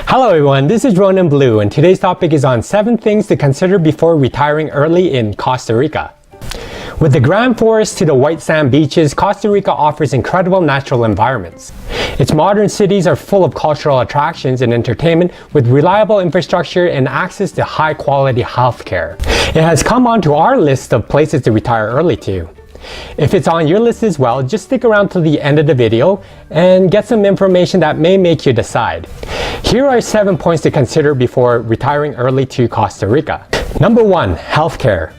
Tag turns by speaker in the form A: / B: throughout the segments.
A: Hello everyone, this is Ronan Blue, and today's topic is on 7 things to consider before retiring early in Costa Rica. With the Grand Forest to the white sand beaches, Costa Rica offers incredible natural environments. Its modern cities are full of cultural attractions and entertainment with reliable infrastructure and access to high-quality healthcare. It has come onto our list of places to retire early to. If it's on your list as well, just stick around till the end of the video and get some information that may make you decide. Here are 7 points to consider before retiring early to Costa Rica. Number 1, healthcare.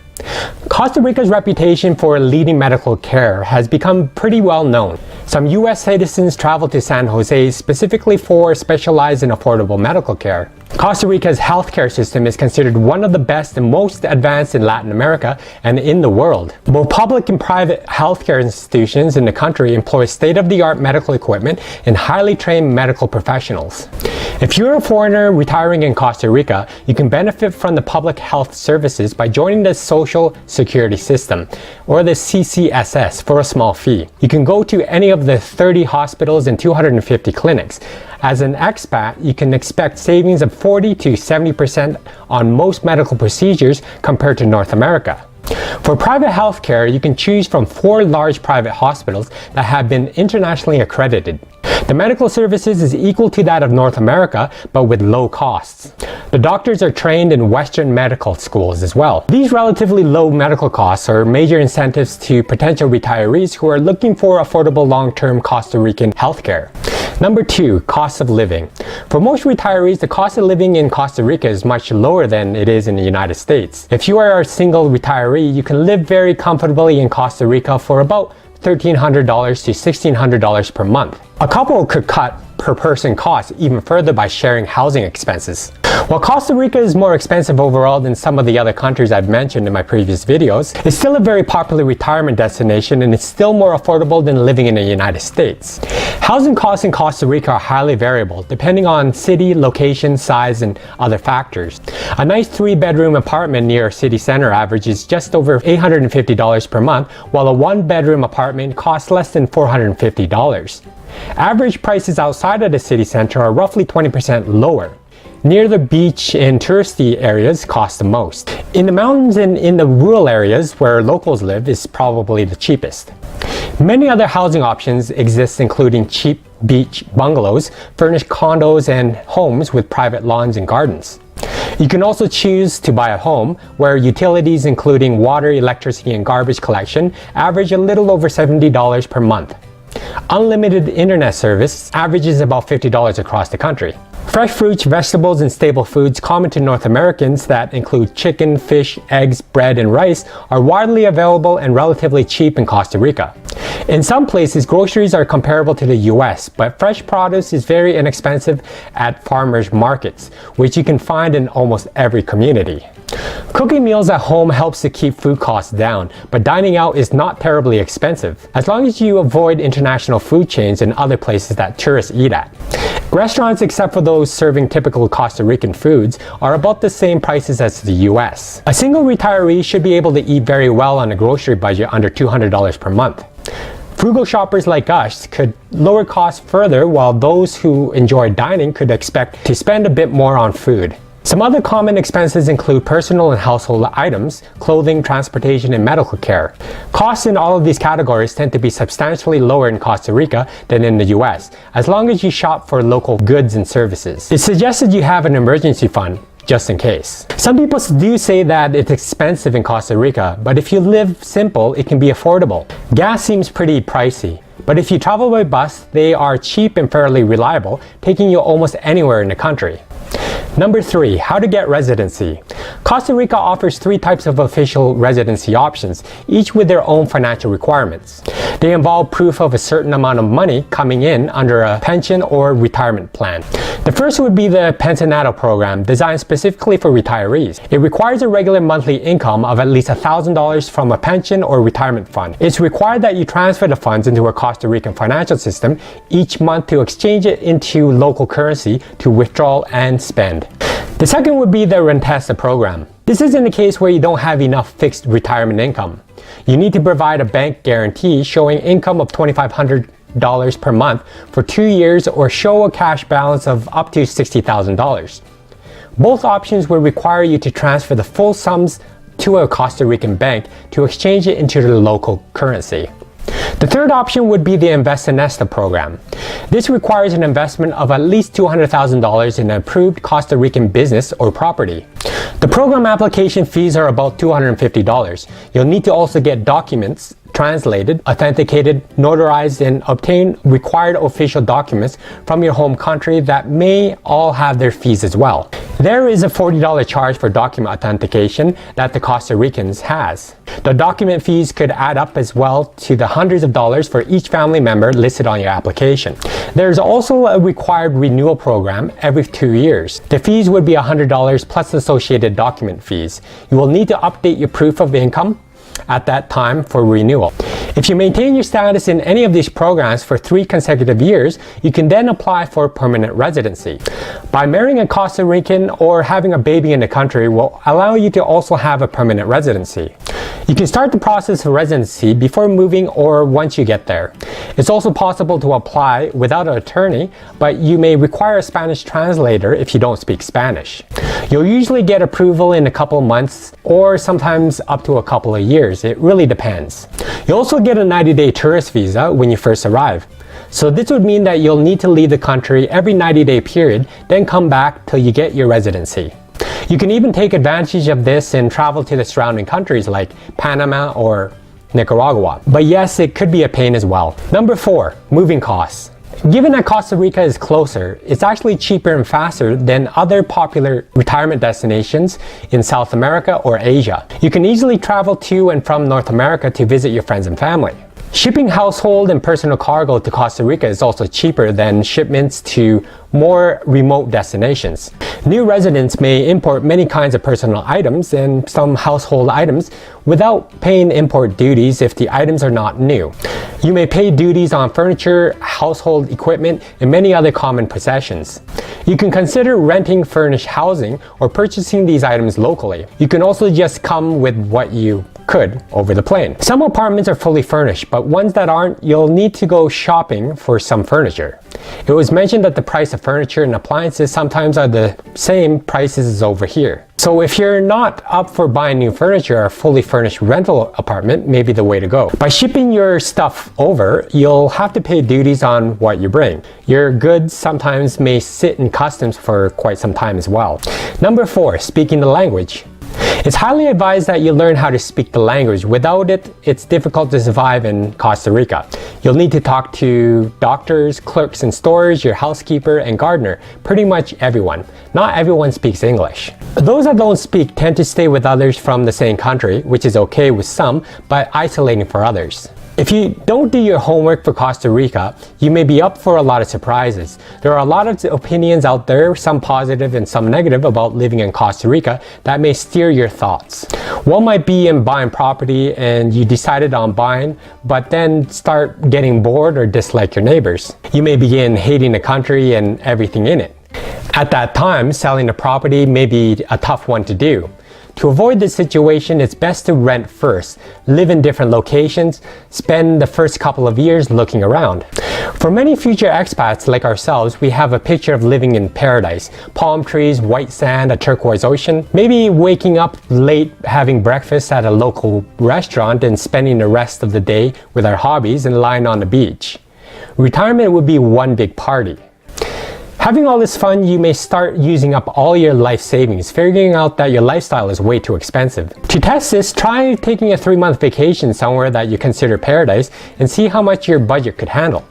A: Costa Rica's reputation for leading medical care has become pretty well known. Some US citizens travel to San Jose specifically for specialized and affordable medical care. Costa Rica's healthcare system is considered one of the best and most advanced in Latin America and in the world. Both public and private healthcare institutions in the country employ state-of-the-art medical equipment and highly trained medical professionals. If you're a foreigner retiring in Costa Rica, you can benefit from the public health services by joining the Social Security System, or the CCSS, for a small fee. You can go to any of the 30 hospitals and 250 clinics. As an expat, you can expect savings of 40 to 70% on most medical procedures compared to North America. For private healthcare, you can choose from 4 large private hospitals that have been internationally accredited. The medical services is equal to that of North America, but with low costs. The doctors are trained in Western medical schools as well. These relatively low medical costs are major incentives to potential retirees who are looking for affordable long-term Costa Rican healthcare. Number 2, cost of living. For most retirees, the cost of living in Costa Rica is much lower than it is in the United States. If you are a single retiree, you can live very comfortably in Costa Rica for about $1,300 to $1,600 per month. A couple could cut per person costs even further by sharing housing expenses. While Costa Rica is more expensive overall than some of the other countries I've mentioned in my previous videos, it's still a very popular retirement destination and it's still more affordable than living in the United States. Housing costs in Costa Rica are highly variable, depending on city, location, size, and other factors. A nice 3-bedroom apartment near a city center averages just over $850 per month, while a 1-bedroom apartment costs less than $450. Average prices outside of the city center are roughly 20% lower. Near the beach and touristy areas cost the most. In the mountains and in the rural areas where locals live is probably the cheapest. Many other housing options exist, including cheap beach bungalows, furnished condos, and homes with private lawns and gardens. You can also choose to buy a home where utilities including water, electricity, and garbage collection average a little over $70 per month. Unlimited internet service averages about $50 across the country. Fresh fruits, vegetables, and staple foods common to North Americans that include chicken, fish, eggs, bread, and rice are widely available and relatively cheap in Costa Rica. In some places, groceries are comparable to the US, but fresh produce is very inexpensive at farmers markets, which you can find in almost every community. Cooking meals at home helps to keep food costs down, but dining out is not terribly expensive, as long as you avoid international food chains and other places that tourists eat at. Restaurants, except for those serving typical Costa Rican foods, are about the same prices as the US. A single retiree should be able to eat very well on a grocery budget under $200 per month. Frugal shoppers like us could lower costs further, while those who enjoy dining could expect to spend a bit more on food. Some other common expenses include personal and household items, clothing, transportation, and medical care. Costs in all of these categories tend to be substantially lower in Costa Rica than in the US, as long as you shop for local goods and services. It's suggested you have an emergency fund, just in case. Some people do say that it's expensive in Costa Rica, but if you live simple, it can be affordable. Gas seems pretty pricey, but if you travel by bus, they are cheap and fairly reliable, taking you almost anywhere in the country. Number 3, how to get residency. Costa Rica offers 3 types of official residency options, each with their own financial requirements. They involve proof of a certain amount of money coming in under a pension or retirement plan. The first would be the Pensionado program, designed specifically for retirees. It requires a regular monthly income of at least $1,000 from a pension or retirement fund. It's required that you transfer the funds into a Costa Rican financial system each month to exchange it into local currency to withdraw and spend. The second would be the Rentesta program. This is in the case where you don't have enough fixed retirement income. You need to provide a bank guarantee showing income of $2,500 per month for 2 years or show a cash balance of up to $60,000. Both options will require you to transfer the full sums to a Costa Rican bank to exchange it into the local currency. The third option would be the Invest in Nesta program. This requires an investment of at least $200,000 in an approved Costa Rican business or property. The program application fees are about $250. You'll need to also get documents translated, authenticated, notarized, and obtain required official documents from your home country that may all have their fees as well. There is a $40 charge for document authentication that the Costa Ricans has. The document fees could add up as well to the hundreds of dollars for each family member listed on your application. There's also a required renewal program every 2 years. The fees would be $100 plus associated document fees. You will need to update your proof of income at that time for renewal. If you maintain your status in any of these programs for 3 consecutive years, you can then apply for permanent residency. By marrying a Costa Rican or having a baby in the country will allow you to also have a permanent residency. You can start the process of residency before moving or once you get there. It's also possible to apply without an attorney, but you may require a Spanish translator if you don't speak Spanish. You'll usually get approval in a couple of months or sometimes up to a couple of years. It really depends. You also get a 90-day tourist visa when you first arrive. So this would mean that you'll need to leave the country every 90-day period, then come back till you get your residency. You can even take advantage of this and travel to the surrounding countries like Panama or Nicaragua. But yes, it could be a pain as well. Number 4, moving costs. Given that Costa Rica is closer, it's actually cheaper and faster than other popular retirement destinations in South America or Asia. You can easily travel to and from North America to visit your friends and family. Shipping household and personal cargo to Costa Rica is also cheaper than shipments to more remote destinations. New residents may import many kinds of personal items and some household items without paying import duties if the items are not new. You may pay duties on furniture, household equipment, and many other common possessions. You can consider renting furnished housing or purchasing these items locally. You can also just come with what you could over the plane. Some apartments are fully furnished, but ones that aren't, you'll need to go shopping for some furniture. It was mentioned that the price of furniture and appliances sometimes are the same prices as over here. So if you're not up for buying new furniture, a fully furnished rental apartment may be the way to go. By shipping your stuff over, you'll have to pay duties on what you bring. Your goods sometimes may sit in customs for quite some time as well. Number 4, speaking the language. It's highly advised that you learn how to speak the language. Without it, it's difficult to survive in Costa Rica. You'll need to talk to doctors, clerks in stores, your housekeeper, and gardener, pretty much everyone. Not everyone speaks English. Those that don't speak tend to stay with others from the same country, which is okay with some, but isolating for others. If you don't do your homework for Costa Rica, you may be up for a lot of surprises. There are a lot of opinions out there, some positive and some negative, about living in Costa Rica that may steer your thoughts. One might be in buying property and you decided on buying, but then start getting bored or dislike your neighbors. You may begin hating the country and everything in it. At that time, selling the property may be a tough one to do. To avoid this situation, it's best to rent first, live in different locations, spend the first couple of years looking around. For many future expats like ourselves, we have a picture of living in paradise. Palm trees, white sand, a turquoise ocean, maybe waking up late having breakfast at a local restaurant and spending the rest of the day with our hobbies and lying on the beach. Retirement would be one big party. Having all this fun, you may start using up all your life savings, figuring out that your lifestyle is way too expensive. To test this, try taking a 3-month vacation somewhere that you consider paradise and see how much your budget could handle.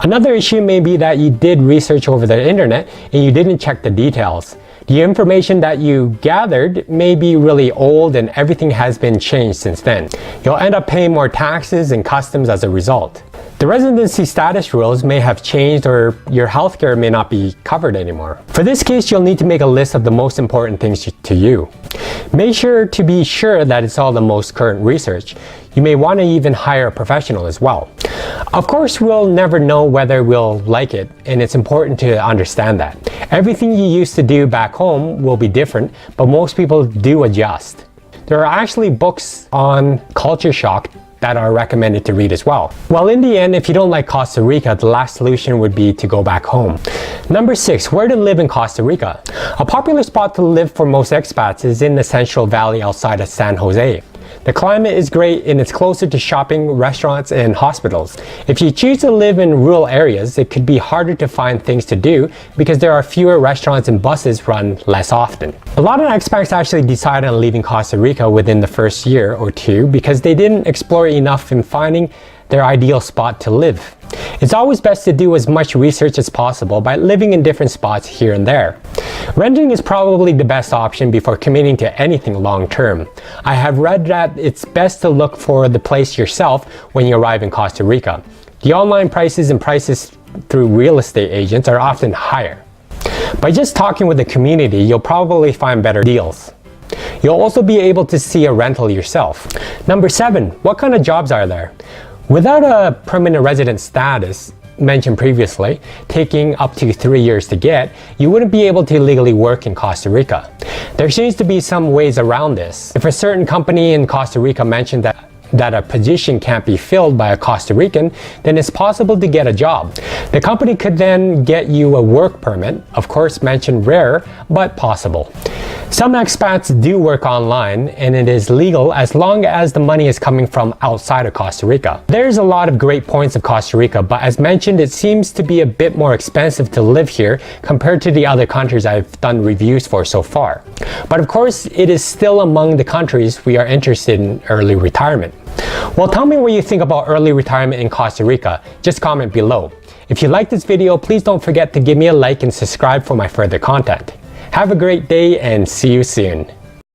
A: Another issue may be that you did research over the internet and you didn't check the details. The information that you gathered may be really old and everything has been changed since then. You'll end up paying more taxes and customs as a result. The residency status rules may have changed or your healthcare may not be covered anymore. For this case, you'll need to make a list of the most important things to you. Make sure to be sure that it's all the most current research. You may want to even hire a professional as well. Of course, we'll never know whether we'll like it, and it's important to understand that. Everything you used to do back home will be different, but most people do adjust. There are actually books on culture shock that are recommended to read as well. Well, in the end, if you don't like Costa Rica, the last solution would be to go back home. Number 6, where to live in Costa Rica. A popular spot to live for most expats is in the Central Valley outside of San Jose. The climate is great and it's closer to shopping, restaurants, and hospitals. If you choose to live in rural areas, it could be harder to find things to do because there are fewer restaurants and buses run less often. A lot of expats actually decide on leaving Costa Rica within the first year or two because they didn't explore enough in finding their ideal spot to live. It's always best to do as much research as possible by living in different spots here and there. Renting is probably the best option before committing to anything long term. I have read that it's best to look for the place yourself when you arrive in Costa Rica. The online prices and prices through real estate agents are often higher. By just talking with the community, you'll probably find better deals. You'll also be able to see a rental yourself. Number 7, what kind of jobs are there? Without a permanent resident status, mentioned previously, taking up to 3 years to get, you wouldn't be able to legally work in Costa Rica. There seems to be some ways around this. If a certain company in Costa Rica mentioned that a position can't be filled by a Costa Rican, then it's possible to get a job. The company could then get you a work permit, of course mentioned rare, but possible. Some expats do work online and it is legal as long as the money is coming from outside of Costa Rica. There's a lot of great points of Costa Rica, but as mentioned, it seems to be a bit more expensive to live here compared to the other countries I've done reviews for so far. But of course, it is still among the countries we are interested in early retirement. Well, tell me what you think about early retirement in Costa Rica. Just comment below. If you like this video, please don't forget to give me a like and subscribe for my further content. Have a great day and see you soon.